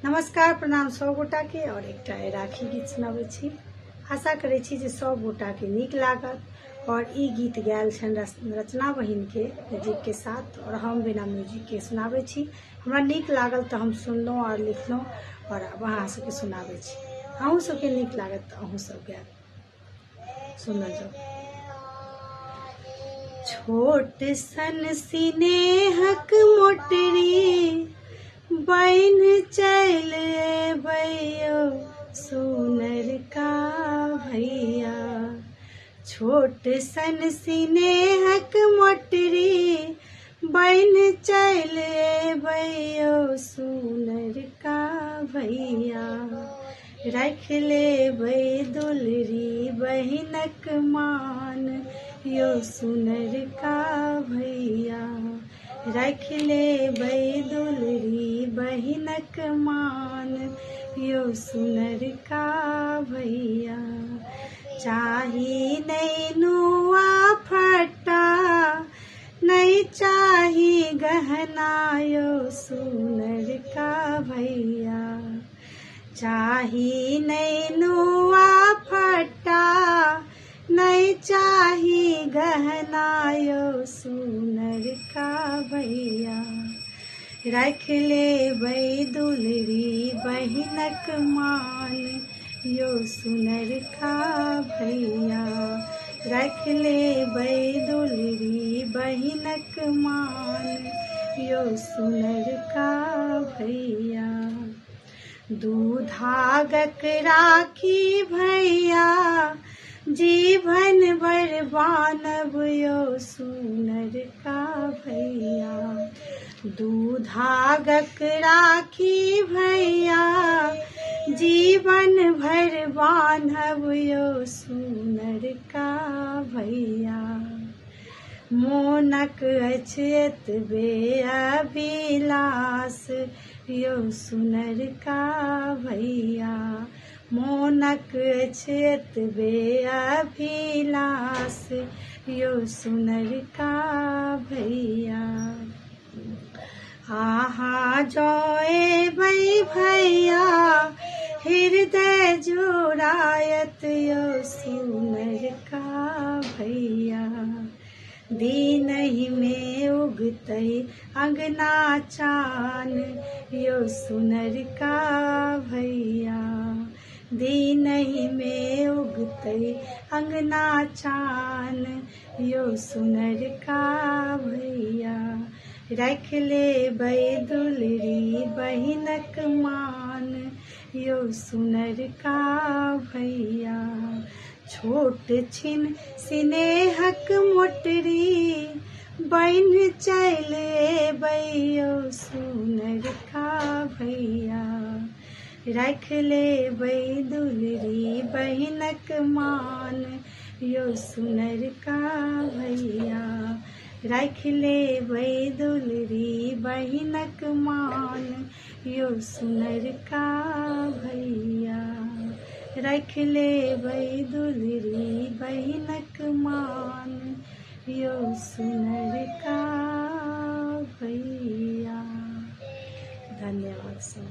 नमस्कार, प्रणाम सब गोटा के। और एक राखी गीत सुनाबै छी। आशा करै छी जे सब गोटा के नीक लागत। और ई गीत गायल छन रचना बहिन के म्यूजिक के साथ, और हम बिना म्यूजिक के सुनाबै छी। हमरा नीक लागल तो हम सुनलहुँ और लिखलहुँ, और अब अहाँ सबके सुनाबै छी। अहूँ सबके नीक लागत तो अहूँ सब गायब, सुनल जाओ। छोट सन सिनेहक मोटरी बन चल भैया सुनर का भैया। छोट सन सिनेहक मोटरी बन चल भैया सुनर का भैया। रख ले भई दुलरी बहिनक मान यो सुनर का भैया। रख ले भई दुलरी बहिनक मान यो सुनर का भैया। चाही नहीं नुआ फटा नहीं चाही गहना यो सुनर का भैया। चाही नहीं नुआ फटा नहीं चाही गहना यो सुनर का भैया। रख ले भई दुलरी बहिनक मान यो सुनर का भैया। रख ले भई दुलरी बहिनक मान यो सुनर का भैया। दूधागक राखी भैया जीवन भर बानब यो सुनर का भैया। दूधागक राखी भैया जीवन भर बानब यो सुनर का भैया। मोनक अछत बे अभिलाष यो सुनर का भैया। मोनक अछत बे अभिलाष यो सुनर का भैया। आहा जोए भई भैया हृदय जोड़ायत यो सुनर का भैया। दीनहि में उगतई अंगना चान यो सुनर का भैया। दीनहि में उगतई अंगना चान यो सुनर का भैया। रख ले भई दुलरी बहिनक मान यो सुनर का भैया। छोट छिन सिनेहक मोटरी बन चल भैया सुनर का भैया। रख ले भई दुलरी बहिनक मान यो सुनर का भैया। रख ले भई दुलरी बहिनक मान यो सुनर का भैया। रख ले भई दुलरी बहिनक मान यो सुनर का भैया। धन्यवाद सब।